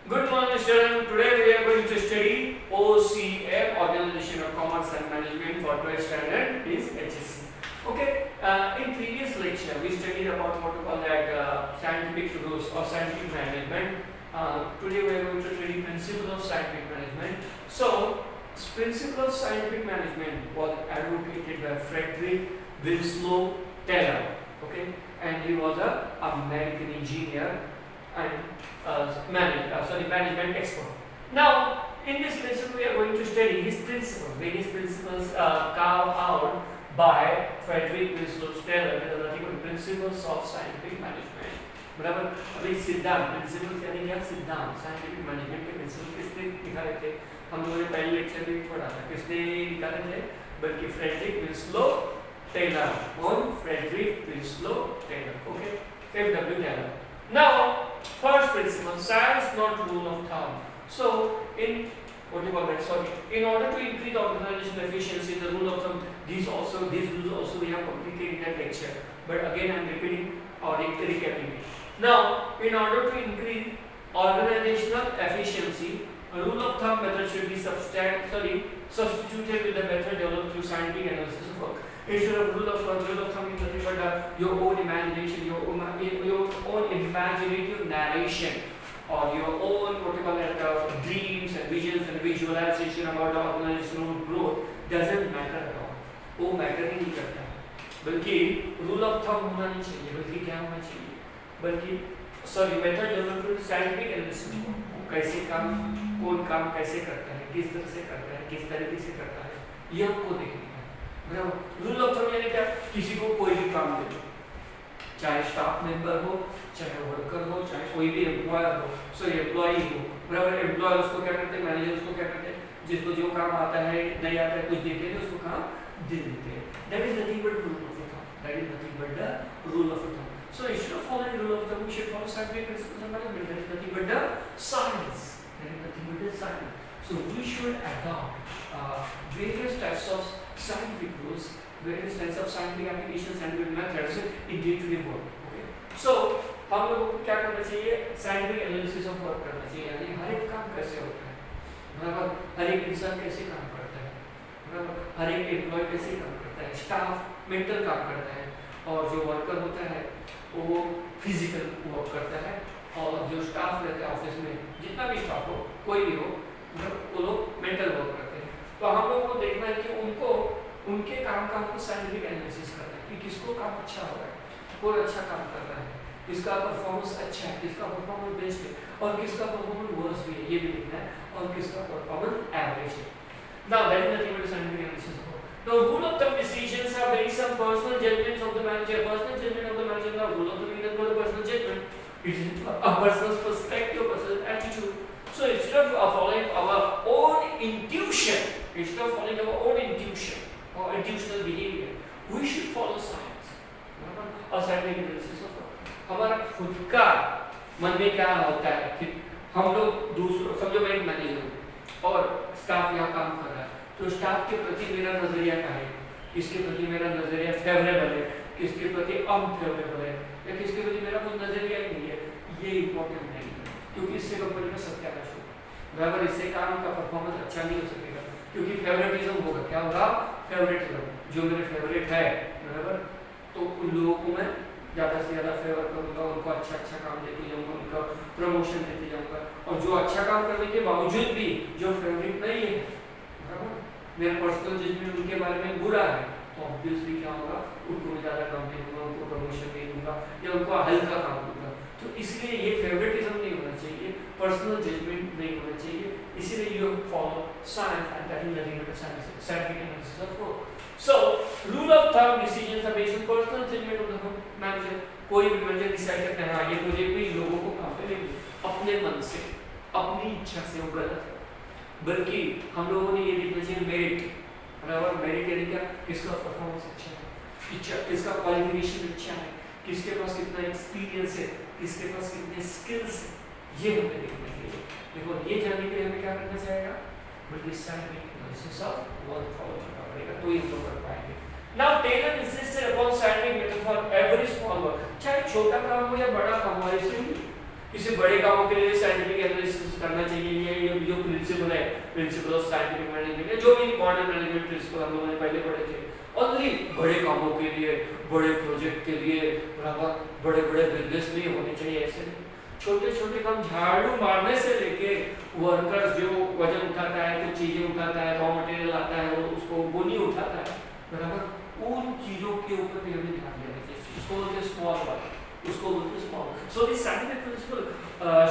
Good morning, students. Today we are going to study OCM, Organization of Commerce and Management for 12th standard is HSC. Okay. In previous lecture we studied about what we call that scientific rules or scientific management. Today we are going to study principle of scientific management. So, principle of scientific management was advocated by Frederick Winslow Taylor. Okay, and he was an American engineer and management expert. Now, in this lesson, we are going to study his principles. Various principles carved out by Frederick Winslow Taylor, that are the principles of scientific management. बराबर. अभी सिद्धांत principles यानी क्या सिद्धांत scientific management के principal किसने निकाले थे? हम लोगों ने पहले लेक्चर में पढ़ा था. किसने निकाले थे? बल्कि फ्रेडरिक विंस्लो टेलर. कौन? Frederick Winslow Taylor. Okay, FW Taylor. Now, first principle, science not rule of thumb. So, in order to increase the organization efficiency, the rule of thumb, these rules also we have completed in that lecture. But again, I am repeating or recapping it. Now, in order to increase organizational efficiency, a rule of thumb method should be substituted with the method developed through scientific analysis of work. Instead of rule of thumb is nothing but your own imagination, your own imaginative narration, or your own dreams and visions and visualization about the organizational growth doesn't matter at all. वो matter ही नहीं करता है. बल्कि rule of thumb होना नहीं चाहिए. बल्कि क्या होना चाहिए? बल्कि method developed through scientific analysis. कैसे काम, कौन काम कैसे करता है, किस तरह से करता है, किस तरीके से करता है, ये हमको देखना है. रूल ऑफ थंब यानी क्या? किसी को कोई भी काम दे दो, चाहे स्टाफ मेंबर हो, चाहे वर्कर हो, चाहे कोई भी एम्प्लॉयर हो, एम्प्लॉई हो. बराबर. एम्प्लॉयर उसको क्या करते हैं, मैनेजर उसको क्या करते हैं, जिसको जो काम आता है नहीं आता है कुछ देते हैं उसको काम दे देते हैं. That is nothing but rule of thumb. That is nothing but the rule of thumb. So instead of following rule of thumb, we should follow scientific principles of management. That is nothing but the science. That is nothing but the science. So we should adopt various types of scientific rules, various types of scientific applications, scientific methods in day-to-day work. Okay. So हम लोगों को क्या करना चाहिए? Scientific analysis of work करना चाहिए. यानी हर एक काम कैसे होता है, बराबर. हर एक इंसान कैसे काम करता है, बराबर. हर एक एम्प्लॉय कैसे काम करता है, स्टाफ मेंटल काम करता है, और जो वर्कर होता है वो फिजिकल वर्क करता है, और जो स्टाफ रहता है ऑफिस में, जितना भी स्टाफ हो, कोई भी हो, वो लोग मेंटल वर्क करते हैं. तो हम लोगों को देखना है कि उनको उनके काम का हमको साइंटिफिक एनालिसिस करना है कि किसको काम अच्छा हो रहा है, कौन अच्छा काम कर रहा है, किसका परफॉर्मेंस अच्छा है, किसका परफॉर्मेंस बेस्ट है, और किसका परफॉर्मेंस वर्स भी है, ये भी देखना है, और किसका परफॉर्मेंस एवरेज है. Now that is nothing but scientific analysis. Now, rule of thumb decisions are based on personal judgments of the manager. Personal judgment of the manager. Now, rule of thumb is not a personal judgment. It is a person's perspective, personal attitude. So, instead of following our own intuition, or intuitional behavior, we should follow science. और scientific analysis of work. हमारा खुद का मन में क्या होता है कि हम लोग दूसरों, समझो मैं एक मैनेजर हूँ और स्टाफ यहाँ काम कर रहा है, तो स्टाफ के प्रति मेरा नजरिया क्या है, किसके प्रति मेरा नजरिया फेवरेबल है, किसके प्रति अनफेवरेबल है, या किसके प्रति मेरा कोई नजरिया ही नहीं है, ये इंपॉर्टेंट नहीं है. क्योंकि इससे कंपनी में सत्यानाश होगा. बराबर. इससे काम का परफॉर्मेंस अच्छा नहीं हो सकेगा, क्योंकि फेवरेटिज्म होगा. क्या होगा? फेवरेटिज्म. जो मेरे फेवरेट है, बराबर, तो उन लोगों को मैं ज़्यादा से ज़्यादा फेवर करूँगा, उनको अच्छा काम देते जाऊँगा, उनका प्रमोशन देते जाऊँगा. और जो अच्छा काम करने के बावजूद भी जो फेवरेट नहीं है, मेरा पर्सनल जजमेंट उनके बारे में बुरा है, तो ऑब्वियसली क्या होगा, उनको मैं ज़्यादा काम दे दूँगा, उनको प्रमोशन दे दूँगा, या उनको हल्का काम दूँगा. तो इसलिए ये फेवरेटिज्म नहीं होना चाहिए, पर्सनल जजमेंट नहीं होना चाहिए. इसीलिए you follow science and that is nothing but scientific analysis of work. So rule of thumb decisions are based on personal judgement of the manager. कोई भी मैनेजर डिसाइड करता है हाँ ये प्रोजेक्ट में लोगों को काम पे लेंगे, अपने मन से, अपनी इच्छा से, वो गलत है. बल्कि हम लोगों ने ये देखना चाहिए मेरिट. बराबर. मेरिट यानी क्या? किसका परफॉर्मेंस अच्छा है, किसका क्वालिफिकेशन अच्छा है, किसके पास कितना एक्सपीरियंस है, किसके पास कितने स्किल्स है, ये हमें देखना चाहिए. देखो, ये जानने के लिए हमें क्या करना चाहिए? बल्कि scientific analysis of work follow करना पड़ेगा, तो ये तो कर पाएंगे. Now Taylor insisted upon scientific method for every small work. चाहे छोटा काम हो या बड़ा काम हो, इसलिए इसे बड़े कामों के लिए साइंटिफिक एनालिसिस करना चाहिए। ये जो प्रिंसिपल है, प्रिंसिपल ऑफ साइंटिफिक मैनेजमेंट, जो भी मॉडर्न मैनेजमेंट प्रिंसिपल हम लोगों ने पहले पढ़े थे, ओनली बड़े कामों के लिए, बड़े प्रोजेक्ट के लिए, बराबर बड़े बड़े बिजनेस नहीं होने चाहिए। ऐसे छोटे छोटे काम, झाड़ू मारने से लेके वर्कर्स जो वजन उठाता है, कुछ चीजें उठाता है, रॉ मटेरियल आता है, उसको वो नहीं उठाता है, बराबर, उन चीजों के ऊपर भी हमें ध्यान देना चाहिए। उसको बोलते स्मॉल वर्क, उसको बोलते small. So this scientific principle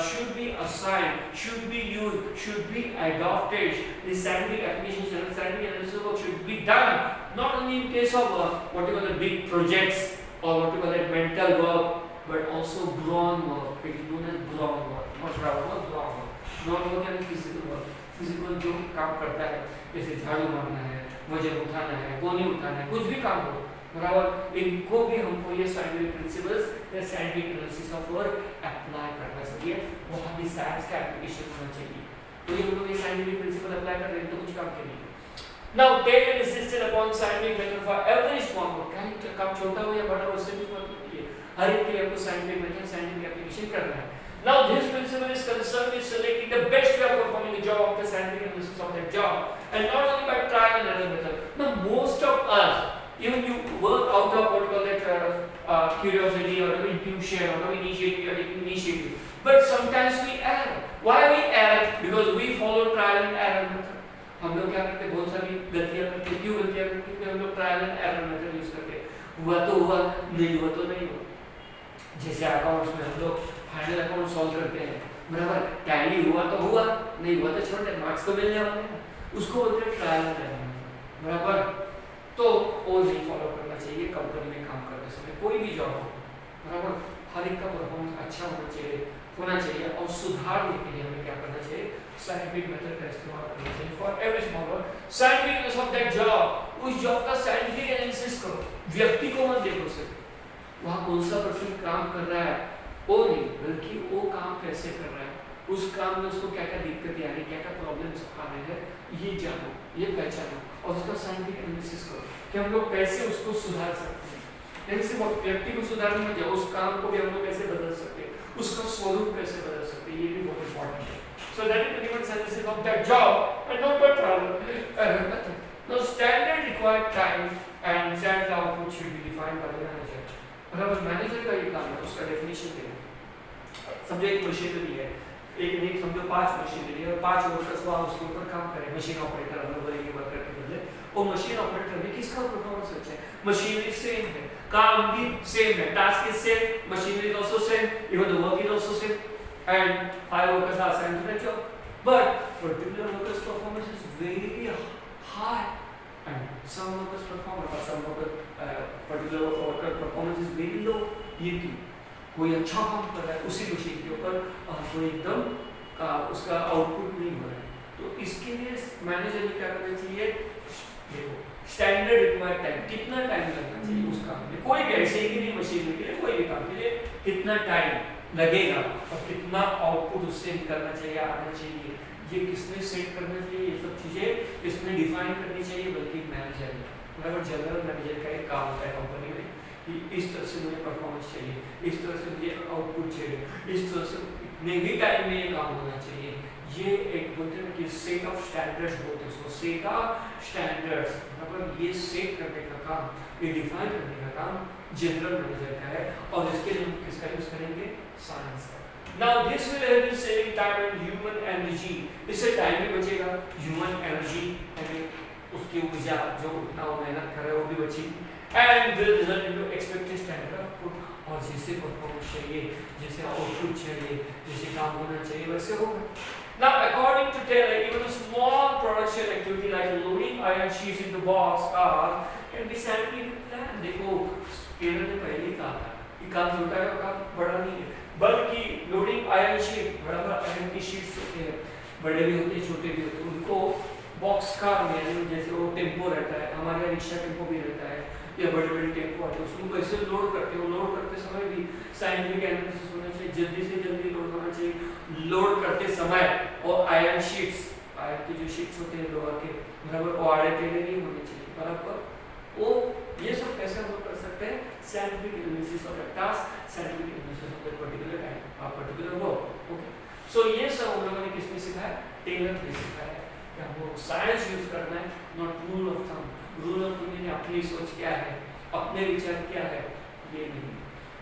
should be assigned, should be used, should be adopted. The scientific applications and scientific analysis work should be done not only in case of what you call the big projects or what you call the mental work, but also brawn work. It is known as brawn work, not brawn work, brawn work. Brawn work यानी physical work, physical जो काम करता है, जैसे झाड़ू मारना है, वजन उठाना है, गोनी उठाना है, कुछ भी काम हो, बराबर, इनको भी हमको ये साइंटिफिक प्रिंसिपल्स या scientific analysis of work apply करना चाहिए, वहाँ भी साइंस का एप्लीकेशन होना चाहिए। तो ये लोग ये साइंटिफिक प्रिंसिपल अप्लाई कर रहे हैं तो कुछ काम के लिए। Now take and insisted upon scientific method for every small work, चाहे काम छोटा हो या बड़ा हो, उससे भी मतलब नहीं है, हर एक के लिए आपको साइंटिफिक मेथड, साइंटिफिक एप्लीकेशन करना है। Now this principle is concerned with selecting the best way of performing the job of the scientific analysis of that job, and not only by trial and error method. Now most of us, even you work out of what we call that curiosity or intuition or initiative, but sometimes we err. Why we err? Because we follow trial and error method. हम लोग क्या करते हैं, बहुत सारी गलतियां करते हैं। क्यों गलतियां करते हैं? क्योंकि हम लोग trial and error method use करते हैं। हुआ तो हुआ, नहीं हुआ तो नहीं हुआ। जैसे अकाउंट्स में हम लोग फाइनल अकाउंट सॉल्व करते हैं, बराबर, टैली हुआ तो हुआ, नहीं हुआ तो छोड़ दे, मार्क्स तो मिलने वाले हैं, उसको बोलते हैं ट्रायल एंड एरर मेथड, बराबर। तो वो नहीं फॉलो करना चाहिए कंपनी में काम करते समय, कोई भी जॉब हो, बराबर, हर एक का परफॉर्मेंस अच्छा होना चाहिए और सुधारने के लिए हमें क्या करना चाहिए, साइंटिफिक मेथड का इस्तेमाल करना चाहिए for every small work. Scientific analysis of that job, उस जॉब का साइंटिफिक एनालिसिस करो, व्यक्ति को मत देखो सिर्फ वहाँ कौन सा पर्सन काम कर रहा है वो नहीं, बल्कि वो काम कैसे कर रहा है, उस काम में उसको क्या क्या दिक्कतें आ रही, क्या क्या प्रॉब्लम्स आ रहे हैं, ये जानो, ये पहचानो और उसका साइंटिफिक एनालिसिस करो कि हम लोग कैसे उसको सुधार सकते हैं। यानी सिर्फ व्यक्ति को सुधारने में जाओ, उस काम को भी हम लोग कैसे बदल सकते हैं, उसका स्वरूप कैसे बदल सकते हैं, ये भी बहुत इंपॉर्टेंट है। So that is the different analysis of that job and not by trial. Now standard required time and standard output should be defined by the manager. अगर मैनेजर का ये काम है, उसका डेफिनेशन देना। समझो एक मशीनरी है, एक नहीं समझो 5 मशीनरी है और 5 वर्कर्स वहाँ उसके ऊपर काम करें, मशीन ऑपरेटर अगर बोलेंगे वर्कर के बदले, वो मशीन ऑपरेटर में किसका परफॉर्मेंस अच्छा है? मशीनरी सेम है, काम भी सेम है, task is same, machinery is also same, even the work is also same, and 5 workers are assigned to that job, but particular workers performance is very high and some workers performance or some worker particular worker performance is very low। ये क्यों? कोई अच्छा काम कर रहा है उसी machine के ऊपर, कोई एकदम उसका आउटपुट नहीं हो रहा है, तो इसके लिए मैनेजर ने क्या करना चाहिए, देखो स्टैंडर्ड रिक्वायर्ड टाइम, कितना टाइम लगना चाहिए उस काम में, कोई भी ऐसे ही नहीं मशीन के लिए, कोई भी काम के लिए कितना टाइम लगेगा और कितना आउटपुट उससे करना चाहिए, आना चाहिए, ये किसने सेट करना चाहिए, ये सब चीजें किसने डिफाइन करनी चाहिए, बल्कि मैनेजर ने, बराबर। जनरल मैनेजर का एक काम होता है कंपनी में कि इस तरह से मुझे परफॉर्मेंस चाहिए, इस तरह से मुझे आउटपुट चाहिए, इस तरह से इतने ही टाइम में ये काम होना चाहिए, ये एक बोलते हैं कि सेट ऑफ स्टैंडर्ड्स बोलते हैं उसको, सेट ऑफ स्टैंडर्ड्स, मतलब ये सेट करने का काम, ये डिफाइन करने का काम जनरल मैनेजर का है और इसके लिए हम किसका यूज करेंगे, साइंस का। Now this will help in saving time and human energy, इससे टाइम भी बचेगा, ह्यूमन एनर्जी यानी उसकी ऊर्जा जो उतना वो मेहनत कर रहा है वो भी बचेगी, and will result into expected standard output, और जैसे परफॉर्मेंस चाहिए, जैसे आउटपुट चाहिए, जैसे काम होना चाहिए वैसे होगा। Now according to Taylor, even a small production activity like loading iron sheets into box car can be scientifically planned। देखो टेलर ने पहले ही कहा था कि काम छोटा है और काम बड़ा नहीं है, बल्कि लोडिंग आयरन शीट, बराबर आयरन की शीट्स होते हैं, बड़े भी होते हैं छोटे भी होते हैं, उनको बॉक्स कार में जैसे वो टेम्पो रहता है, हमारे यहाँ रिक्शा टेम्पो भी रहता है या बड़े बड़े टेम्पो आते हैं, उसको कैसे लोड करते हो, लोड करते समय भी साइंटिफिक एनालिसिस होना चाहिए, जल्दी से जल्दी लोड होना चाहिए, लोड करते समय और आयरन शीट्स, आयरन की जो शीट्स होते हैं लोहा के, बराबर वो आड़े टेढ़े नहीं होने चाहिए, बराबर। वो ये सब कैसे हम लोग कर सकते हैं, scientific analysis of the task, scientific emphasis of that particular time or particular work. Okay, so ये सब हम लोगों ने किसमें सिखाया, टेलर ने सिखाया कि हमको साइंस यूज करना है, not rule of thumb. Rule of thumb यानी अपनी सोच क्या है, अपने विचार क्या है, ये नहीं,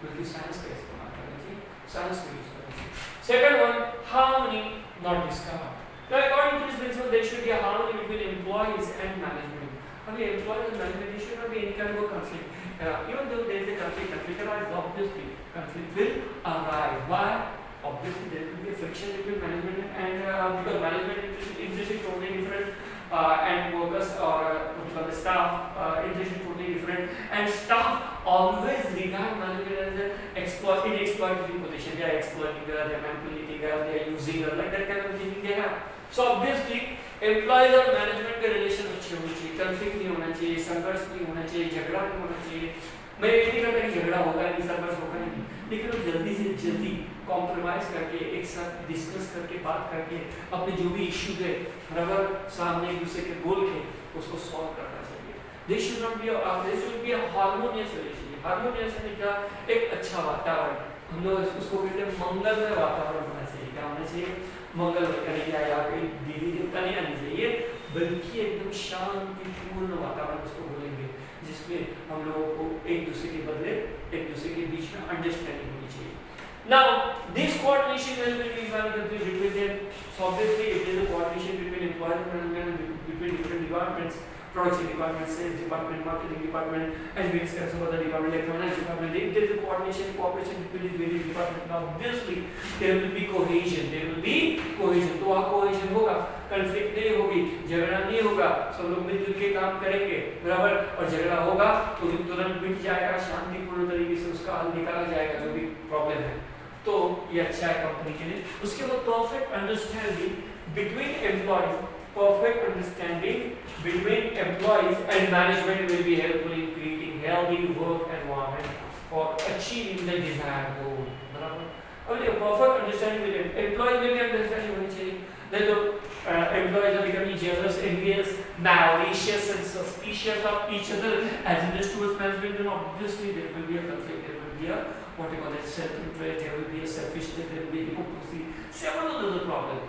बल्कि साइंस का इस्तेमाल करना चाहिए, साइंस का यूज करना चाहिए। Second one, harmony not discord. Now according to this principle there should be a harmony between employees and management. Only employees and management, there should not be any kind of a conflict. Even though there is a conflict arises, obviously conflict will arise. Why? Obviously there will be a friction between management and because management interest is totally different and workers or the staff interest is totally different, and staff always regard management as an exploitative position. They are exploiting her, they are manipulating her, they are using her, like that kind of thinking they have. So obviously employees और management के relation अच्छे होने चाहिए, conflict नहीं होना चाहिए, संघर्ष नहीं होना चाहिए, झगड़ा नहीं होना चाहिए। मैं ये नहीं कहता कि झगड़ा होगा नहीं, संघर्ष होगा नहीं, लेकिन वो जल्दी से जल्दी कॉम्प्रोमाइज करके एक साथ डिस्कस करके बात करके अपने जो भी इश्यूज है बराबर सामने एक दूसरे के बोल के उसको सॉल्व करना चाहिए। This should not be a harmonious relationship. Harmonious यानी क्या, एक अच्छा वातावरण, हम लोग उसको कहते हैं मंगलमय वातावरण होना चाहिए। क्या होना चाहिए, मंगलमय, यानी क्या या कोई दीदी देवता नहीं आनी चाहिए, बल्कि एकदम शांतिपूर्ण वातावरण उसको बोलेंगे जिसमें हम लोगों को एक दूसरे के बदले एक दूसरे के बीच में अंडरस्टैंडिंग होनी चाहिए। Now this coordination will be between them. So obviously if there is a coordination between employees and management and between different departments, production department, sales department, marketing department, and various kinds of other department like finance department, if there is a coordination, cooperation between these various departments, now obviously there will be cohesion. There will be cohesion. तो वहाँ cohesion होगा, conflict नहीं होगी, झगड़ा नहीं होगा, सब लोग मिलजुल के काम करेंगे बराबर, और झगड़ा होगा तो तुरंत मिट जाएगा, शांतिपूर्ण तरीके से उसका हल निकाला जाएगा जो भी प्रॉब्लम है। तो ये अच्छा है कंपनी के लिए। उसके बाद perfect understanding between employees, perfect understanding between employees and management will be helpful in creating healthy work environment for achieving the desired goal. बराबर, अब ये perfect understanding with employees में भी understanding होनी चाहिए, नहीं तो employees are becoming jealous, envious, malicious and suspicious of each other as it is towards management, then obviously there will be a conflict, there will be a what you call it self-interest, there will be a selfishness, there will be hypocrisy, several other problems.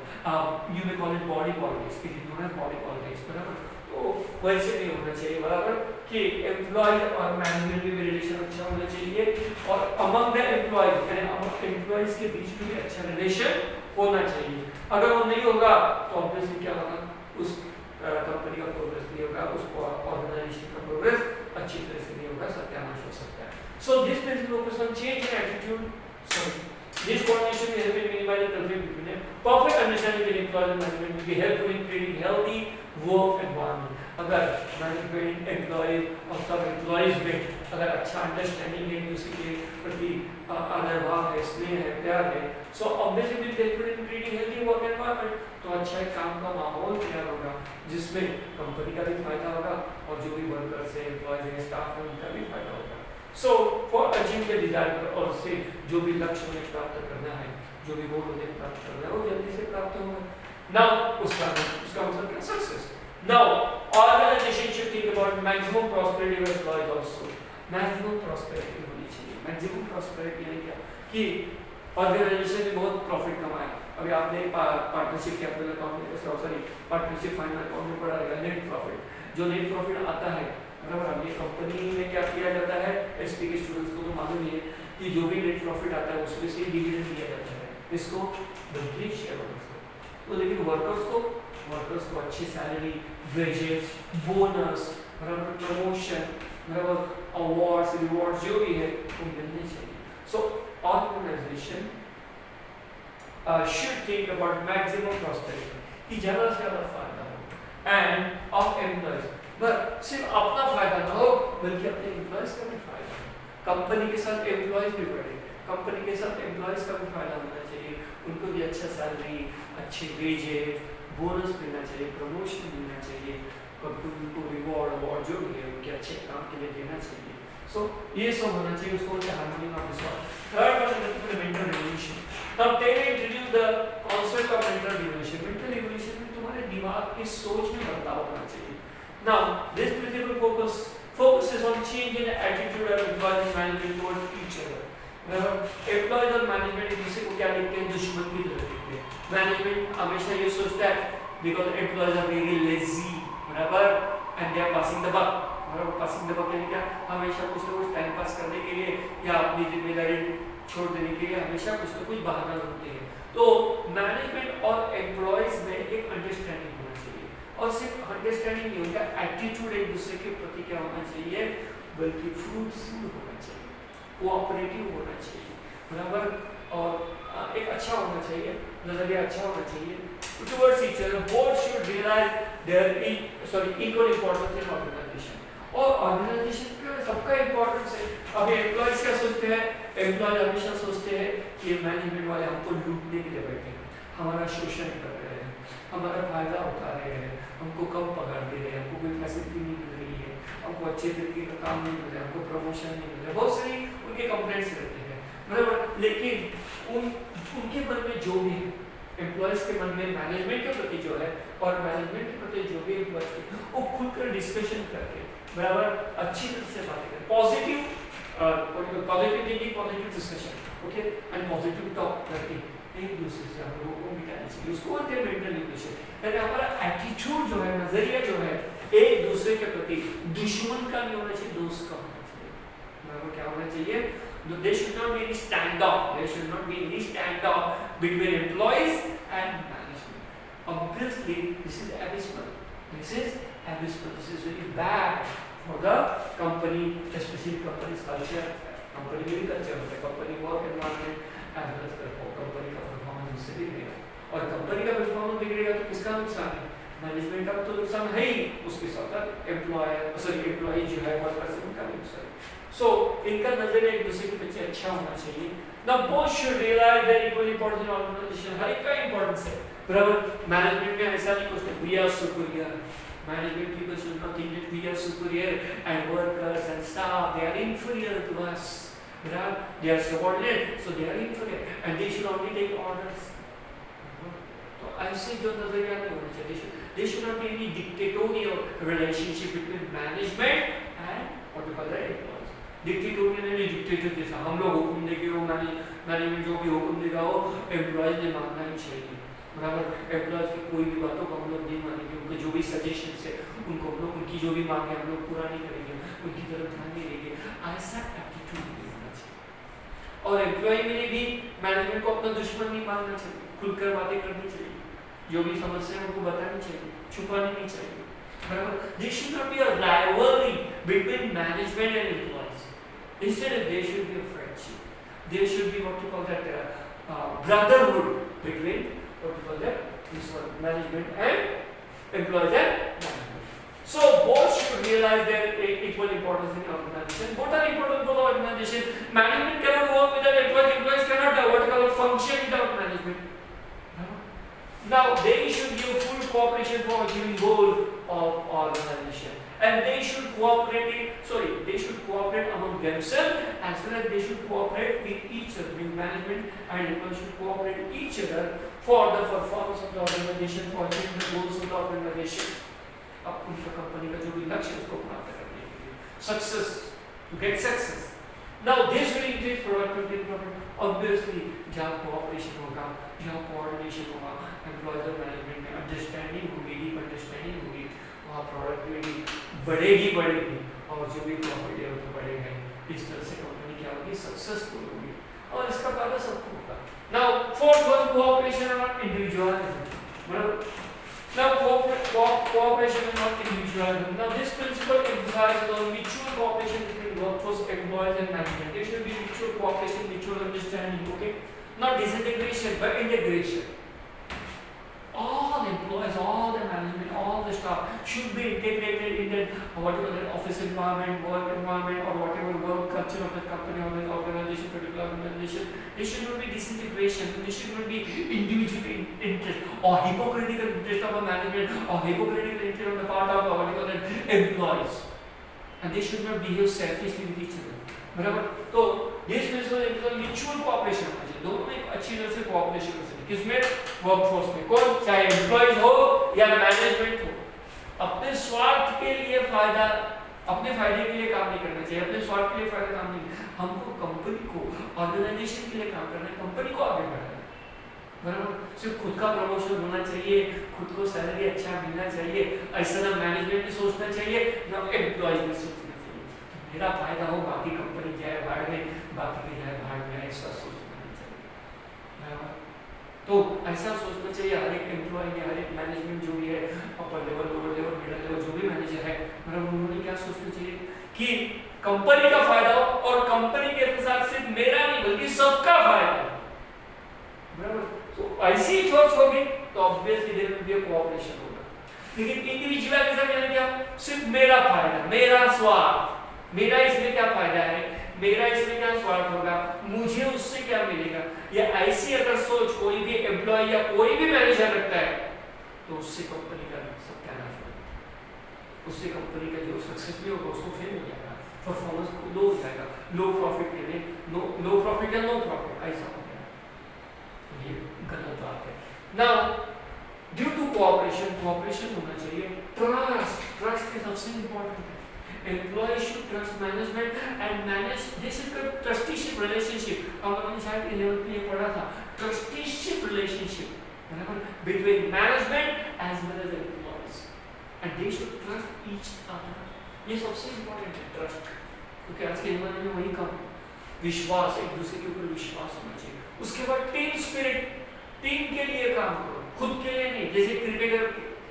You may call it body politics, it is known as body politics, बराबर। तो वैसे नहीं होना चाहिए बराबर कि employ और management में भी रिलेशन अच्छा होना चाहिए, और अमंग द एम्प्लॉयज यानी अमंग एम्प्लॉयज के बीच में भी अच्छा रिलेशन होना चाहिए। अगर वो नहीं होगा तो ऑब्वियसली क्या होगा, उस कंपनी का प्रोग्रेस नहीं होगा, उस ऑर्गेनाइजेशन का प्रोग्रेस अच्छी तरह से नहीं होगा, सत्यानाश हो सकता है। So this principle focuses on change in attitude. Sorry. This coordination will help in minimizing conflict between them. Perfect understanding between employees and management will be helpful in creating healthy work environment. अगर management employees और सब employees में अगर अच्छा understanding है, दूसरे के प्रति आदर भाव है, स्नेह है, प्यार है, so obviously will help in creating healthy work environment. तो अच्छा एक काम का माहौल तैयार होगा जिसमें कंपनी का भी फायदा होगा और जो भी वर्कर्स है, एम्प्लॉयज है, स्टाफ है, उनका भी फायदा होगा। So for achieving the desired और से जो भी लक्ष्य उन्हें प्राप्त करना है, जो भी गोल उन्हें प्राप्त करना है, वो जल्दी से प्राप्त होगा। Now उसका मतलब क्या, success. Now organization should think about maximum prosperity of employees also. Maximum prosperity होनी चाहिए। Maximum prosperity यानी क्या कि ऑर्गेनाइजेशन में बहुत प्रॉफिट कमाए। अभी आपने पार्टनरशिप कैपिटल अकाउंट में पार्टनरशिप फाइनल अकाउंट में पढ़ा रहेगा नेट प्रॉफिट। जो नेट प्रॉफिट आता है बराबर, अब ये कंपनी में क्या किया जाता है, एसपी के स्टूडेंट्स को तो मालूम ही है कि जो भी नेट प्रॉफिट आता है उसमें से डिविडेंड दिया जाता है, इसको बल्कि शेयर होल्डर्स को। तो लेकिन वर्कर्स को अच्छी सैलरी, वेजेस, बोनस बराबर, प्रमोशन बराबर, अवार्ड्स, रिवॉर्ड्स जो भी है वो मिलने चाहिए। सो organisation should think about maximum prosperity कि ज़्यादा से ज़्यादा फायदा हो and of employees, बस सिर्फ अपना फायदा ना हो बल्कि अपने एम्प्लॉयज का भी फायदा हो। कंपनी के साथ एम्प्लॉयज भी बढ़े, कंपनी के साथ एम्प्लॉयज का भी फायदा होना चाहिए, उनको भी अच्छा सैलरी, अच्छे वेजेस, बोनस मिलना चाहिए, प्रमोशन मिलना चाहिए, उनको रिवॉर्ड अवार्ड जो भी है उनके अच्छे काम के लिए देना चाहिए। सो ये सब होना चाहिए, उसको harmony of this. Third one is mental revolution. Now Taylor introduce the concept of mental revolution. Mental revolution में तुम्हारे दिमाग की सोच में बदलाव होना चाहिए। Now this principle focuses on change in attitude of employees and management towards each other. Employees और मैनेजमेंट एक दूसरे को क्या देखते हैं, दुश्मन की तरह देखते हैं। मैनेजमेंट हमेशा ये सोचता है because employees are very lazy, बराबर, and they are passing the buck, बराबर। पासिंग द बक यानी क्या, हमेशा कुछ ना कुछ टाइम पास करने के लिए या अपनी जिम्मेदारी छोड़ देने के लिए हमेशा कुछ ना कुछ बहाना ढूंढते हैं। तो मैनेजमेंट और एम्प्लॉयज में एक अंडरस्टैंडिंग होना चाहिए, और सिर्फ अंडरस्टैंडिंग नहीं, उनका एटीट्यूड एक दूसरे के प्रति क्या होना चाहिए, बल्कि फ्रूटफुल होना चाहिए, कोऑपरेटिव होना चाहिए, बराबर, और एक अच्छा होना चाहिए, नजरिया अच्छा होना चाहिए towards each other. Both should realise their equal importance in organisation, और ऑर्गेनाइजेशन का सबका इंपॉर्टेंस है। अभी एम्प्लॉयज क्या सोचते हैं, एम्प्लॉयज हमेशा सोचते हैं कि मैनेजमेंट वाले हमको लूटने के लिए बैठे हैं, हमारा शोषण कर रहे हैं, हमारा फायदा उठा रहे हैं, हमको कम पगार दे रहे हैं, हमको कोई फैसिलिटी नहीं मिल रही है, हमको अच्छे तरीके का काम नहीं मिल रहा है, हमको प्रमोशन नहीं मिल रहा है, बहुत सारी उनके कंप्लेंट्स रहते हैं, बराबर। लेकिन उनके मन में जो भी है, एम्प्लॉयज के मन में मैनेजमेंट के प्रति जो है और मैनेजमेंट के प्रति जो भी एम्प्लॉयज है, वो खुलकर डिस्कशन करके, बराबर, अच्छी तरह से बातें करें, positive thinking, positive discussion, okay, and positive talk करके एक दूसरे से हम लोगों को मिटाना चाहिए। उसको बोलते हैं मेंटल इक्वेशन, यानी हमारा एटीट्यूड जो है, नजरिया जो है, एक दूसरे के प्रति दुश्मन का नहीं होना चाहिए, दोस्त का होना चाहिए, बराबर। क्या होना चाहिए, there should not be any standoff, there should not be any standoff between employees and management. Obviously this is abysmal, this is very bad for the company, especially company's culture, company में भी culture होता है, company work environment as well as company का performance उससे बिगड़ेगा, और company का performance बिगड़ेगा तो किसका नुकसान है, मैनेजमेंट का तो नुकसान है ही, उसके साथ एम्प्लॉय जो है वर्कर्स उनका भी नुकसान है। So इनका नजरिया एक दूसरे के पीछे अच्छा होना चाहिए। Now both should realize that equal importance in organization, हर एक का importance है, बराबर। मैनेजमेंट में ऐसा नहीं कुछ we are superior, management people should not think that we are superior and workers and staff they are inferior to us, barabar, they are subordinate, so they are inferior and they should only take orders। तो ऐसे जो नजरिया नहीं होना चाहिए, there should not be any dictatorial relationship between management and what you call the employees। Dictatorial यानी dictator जैसा, हम लोग हुक्म देंगे, वो मैनेजमेंट जो भी हुक्म देगा वो एम्प्लॉयज ने मानना ही चाहिए, बराबर। एम्प्लॉयज की कोई भी बातों को हम लोग नहीं मानेंगे, उनके जो भी सजेशंस है उनको हम लोग, उनकी जो भी मांग है हम लोग पूरा नहीं करेंगे, उनकी तरफ ध्यान नहीं देंगे, ऐसा एटीट्यूड होना चाहिए। और एम्प्लॉय में भी मैनेजमेंट को अपना दुश्मन नहीं मानना चाहिए, खुलकर बातें करनी चाहिए, जो भी समस्या है उनको बतानी चाहिए, छुपानी नहीं चाहिए, बराबर। There should not be a rivalry between management and employees. Instead, there should be a friendship. There should be what you call that brotherhood between what you call that this one, management and employees and management. So both should realize their equal importance in organization. Both are important for the organization. Management cannot work without employees. Employees cannot what you call function without management. Now they should give full cooperation for achieving goal of organization. And they should cooperate among themselves as well as they should cooperate with each other. With management and employees should cooperate with each other for the performance of the organization, for achieving the goals of the organization. अब उनका company का जो भी लक्ष्य है उसको प्राप्त करने के लिए, success, to get success. Now this will increase productivity and profit. Obviously, जहाँ cooperation होगा, जहाँ coordination होगा, employees और management में understanding होगी, deep understanding होगी, वहाँ productivity बढ़ेगी और जो भी प्रॉफिट है वो तो बढ़ेगा ही। इस तरह से कंपनी क्या होगी, सक्सेसफुल होगी और इसका फायदा सबको होगा। Now fourth one, cooperation and not individualism, बराबर। Now cooperation and not individualism. Now this principle emphasizes on mutual cooperation between workforce, employees and management. There should be mutual cooperation, mutual understanding, okay? Not disintegration but integration. All employees, all the management, all the staff should be integrated in that whatever the office environment, work environment, or whatever work culture of the company or the organization, particular organization. There should not be disintegration. There should not be individual interest or hypocritical interest of a management or hypocritical interest on the part of whatever the employees. And they should not behave selfishly with each other. बराबर। तो this principle mutual cooperation होना चाहिए, दोनों में अच्छी तरह से cooperation हो सकती है। किसमें, वर्कफोर्स में, कौन, चाहे एम्प्लॉयज हो या मैनेजमेंट हो, अपने स्वार्थ के लिए फायदा अपने फायदे के लिए काम नहीं करना चाहिए, अपने स्वार्थ के लिए फायदा काम नहीं, हमको कंपनी को, ऑर्गेनाइजेशन के लिए काम करना है, कंपनी को आगे बढ़ाना है, बराबर। सिर्फ खुद का प्रमोशन होना चाहिए, खुद को सैलरी अच्छा मिलना चाहिए, ऐसा ना मैनेजमेंट भी सोचना चाहिए ना एम्प्लॉयज भी सोचना चाहिए मेरा फायदा हो, बाकी कंपनी जाए भाड़ में, बाकी की जाए भाड़ में, ऐसा सोचना नहीं चाहिए, बराबर। तो ऐसा सोचना चाहिए हर एक एम्प्लॉय ने, हर एक मैनेजमेंट जो भी है, upper level, lower level, middle level, जो भी मैनेजर है, मतलब उन्होंने क्या सोचना चाहिए कि कंपनी का फायदा हो, और कंपनी के साथ सिर्फ मेरा नहीं बल्कि सबका फायदा हो, बराबर। तो ऐसी सोच होगी तो obviously there will be a cooperation होगा। लेकिन इंडिविजुअलिज्म यानी क्या, सिर्फ मेरा फायदा, मेरा स्वार्थ, मेरा इसमें क्या फायदा है, मेरा इसमें क्या स्वार्थ होगा, मुझे उससे क्या मिलेगा, या ऐसी अगर सोच कोई भी एम्प्लॉय या कोई भी मैनेजर रखता है तो उससे कंपनी का सत्यानाश होगा, उससे कंपनी का जो सक्सेस भी होगा उसको फेल हो जाएगा, परफॉर्मेंस लो हो जाएगा, लो प्रॉफिट के लिए नो प्रॉफिट या नो प्रॉफिट ऐसा हो जाएगा, ये गलत बात है। नाउ ड्यू टू कोऑपरेशन होना चाहिए, ट्रस्ट इज सबसे इंपॉर्टेंट है। Employees should trust management and manage. This is a trusteeship relationship. हम लोगों ने शायद 11th में ये पढ़ा था, trusteeship relationship, बराबर, between management as well as employees, and they should trust each other. ये सबसे important है trust, क्योंकि आज के ज़माने में वही काम, विश्वास, एक दूसरे के ऊपर विश्वास होना चाहिए। उसके बाद टीम स्पिरिट, टीम के लिए काम करो, खुद के लिए नहीं। जैसे क्रिकेटर,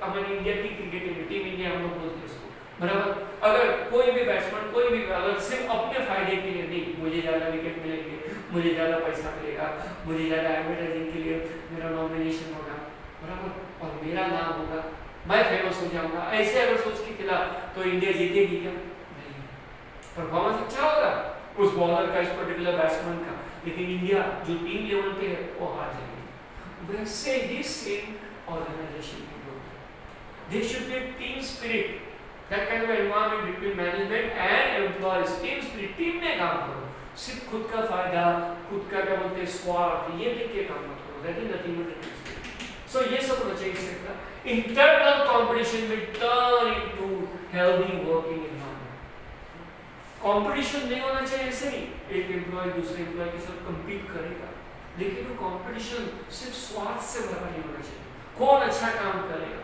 हमारे इंडिया की क्रिकेट टीम इंडिया हम लोग बोलते हैं उसको, बराबर। अगर कोई भी बैट्समैन, कोई भी अगर सिर्फ अपने फायदे के लिए नहीं, मुझे ज़्यादा विकेट मिलेंगे, मुझे ज़्यादा पैसा मिलेगा, मुझे ज़्यादा एडवर्टाइजिंग के लिए मेरा नॉमिनेशन होगा, बराबर, और मेरा नाम होगा, मैं फेमस हो जाऊंगा, ऐसे अगर सोच के खिला तो इंडिया जीतेगी क्या? नहीं। परफॉर्मेंस अच्छा होगा उस बॉलर का, इस पर्टिकुलर बैट्समैन का, लेकिन इंडिया जो टीम लेवल पे है वो हार जाएगी। वैसे ही सेम ऑर्गेनाइजेशन की growth, there should be team spirit, that kind of environment between management and employees, team spirit, team में काम करो, सिर्फ खुद का फायदा, खुद का क्या बोलते हैं स्वार्थ, ये देख के काम मत करो, that is nothing but team spirit. So ये सब होना चाहिए इसका। Internal competition will turn into healthy working environment. Competition नहीं होना चाहिए ऐसे ही, एक एम्प्लॉय दूसरे एम्प्लॉय के साथ compete करेगा, लेकिन वो competition सिर्फ स्वार्थ से भरा नहीं होना चाहिए। कौन अच्छा काम करेगा,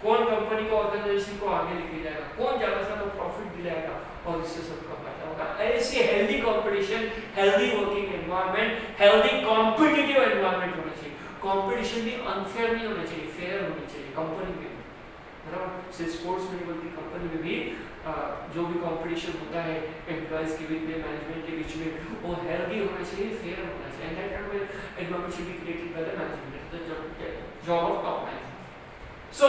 कौन कंपनी को, ऑर्गेनाइजेशन को आगे लेके जाएगा, कौन ज्यादा से ज्यादा प्रॉफिट दिलाएगा, और इससे सबका फायदा होगा। ऐसे healthy competition, healthy working environment, healthy competitive environment होना चाहिए। कंपटीशन भी अनफेयर नहीं होना चाहिए, फेयर होना चाहिए कंपनी में, बराबर। सिर्फ स्पोर्ट्स में नहीं बल्कि कंपनी में भी जो भी कंपटीशन होता है एम्प्लॉयज के बीच में, मैनेजमेंट के बीच में, वो हेल्दी होना चाहिए, फेयर होना चाहिए, and that kind of environment should be created by the management, the job of top management. So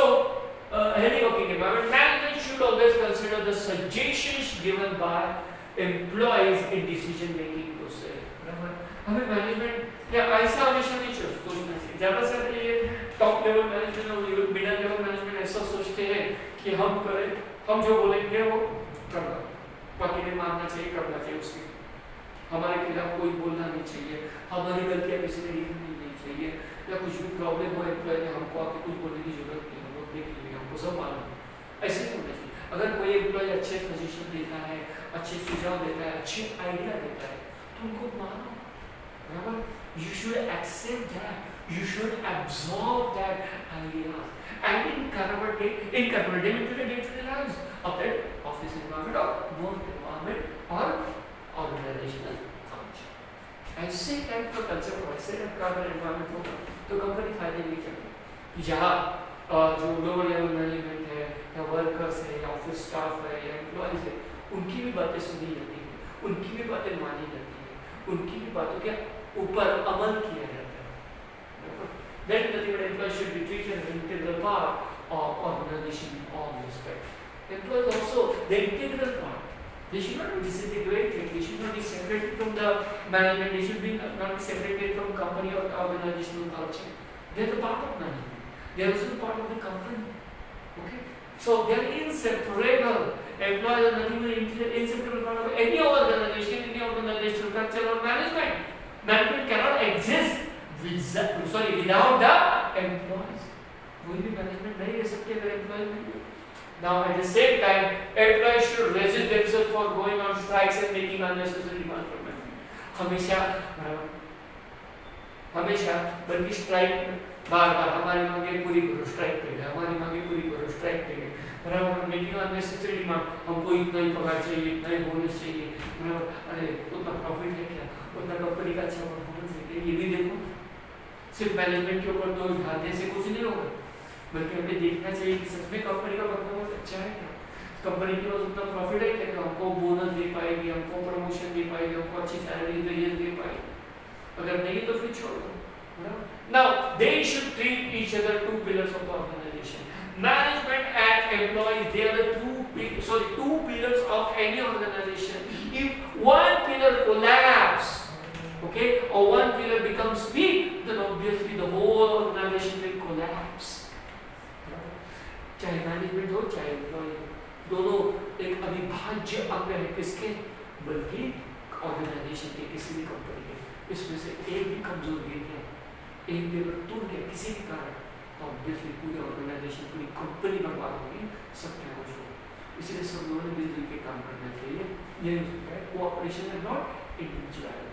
healthy working environment, management should always consider the suggestions given by employees in decision making process, बराबर। हमें management या ऐसा हमेशा नहीं सोचना चाहिए, ज़्यादा से ज़्यादा ये टॉप लेवल मैनेजमेंट और मिडिल लेवल मैनेजमेंट ऐसा सोचते हैं कि हम करें, हम जो बोलेंगे वो करना, बाकी ने मानना चाहिए, करना चाहिए, उसके हमारे खिलाफ कोई बोलना नहीं चाहिए, हमारी गलतियाँ किसी ने लिखनी नहीं चाहिए, या कुछ भी प्रॉब्लम हो एम्प्लॉय ने, हमको आके कुछ बोलने की जरूरत नहीं, हम लोग देख लेंगे, हमको सब मालूम, ऐसे नहीं होना चाहिए। अगर कोई एम्प्लॉय अच्छे सजेशन देता है, अच्छे सुझाव देता है, अच्छे आइडिया देता है, तो उनको मानो, बराबर। You should accept that, you should absorb that ideas and incorporate them into the day-to-day lives of that office environment or work environment or organizational function. ऐसे टाइप का कल्चर हो, ऐसे टाइप का अगर एनवायरनमेंट होगा तो कंपनी फायदे नहीं चलेगी। यहाँ जो लोअर लेवल मैनेजमेंट है या वर्कर्स है या ऑफिस स्टाफ है या एम्प्लॉयज है, उनकी भी बातें सुनी जाती है, उनकी भी बातें मानी जाती है, उनकी भी बातों के ऊपर अमल किया जाता है। Then the employee should be treated as an integral part of organization in all respect. Employees also the integral part. They should not be disintegrated. They should not be separated from the management. They should be not be separated from company or organizational culture. They are the part of management. They are also part of the company. Okay. So they are inseparable. Employees are nothing but inseparable part of any organization, any organizational culture or management. Management cannot exist without the employees. कोई भी management नहीं रह सकते अगर employ नहीं है। Now, at the same time, employees should resist themselves for going on strikes and making unnecessary demand for money. हमेशा हमेशा बल्कि स्ट्राइक बार बार हमारी मांगे पूरी करो, स्ट्राइक पे गए, हमारी मांगे पूरी करो, स्ट्राइक पे गए, बराबर, मेकिंग अननेसेसरी डिमांड, हमको इतना ही पगार चाहिए, इतना ही बोनस चाहिए, बराबर, अरे उतना प्रॉफिट है क्या, उतना कंपनी का अच्छा परफॉर्मेंस है क्या, ये भी देखो। सिर्फ मैनेजमेंट के ऊपर तो ध्यान देने से कुछ नहीं होगा, बल्कि हमें देखना चाहिए कि सच में कंपनी का परफॉर्मेंस अच्छा है क्या, कंपनी के पास उतना प्रॉफिट है क्या, हमको बोनस दे पाएगी, हमको प्रमोशन दे पाएगी, हमको अच्छी सैलरी दे पाएगी, अगर नहीं तो फिर छोड़ दो। Now they should treat each other two pillars of the organization. Management and employees, they are the two pillars of any organization. If one pillar collapse, okay, or one pillar becomes weak, then obviously the whole organization will collapse. चाहे management हो चाहे employ, दोनों एक अविभाज्य अंग है किसके, बल्कि ऑर्गेनाइजेशन के, किसी भी कंपनी के। इसमें से एक भी कमजोर गिर गया, एक भी अगर टूट गया किसी भी कारण, तो ऑब्वियसली पूरी ऑर्गेनाइजेशन, पूरी कंपनी बर्बाद होगी, सब खैर हो। इसलिए सब लोगों ने मिलजुल के काम करना चाहिए, ये कोऑपरेशन है, नॉट इंडिविजुअल।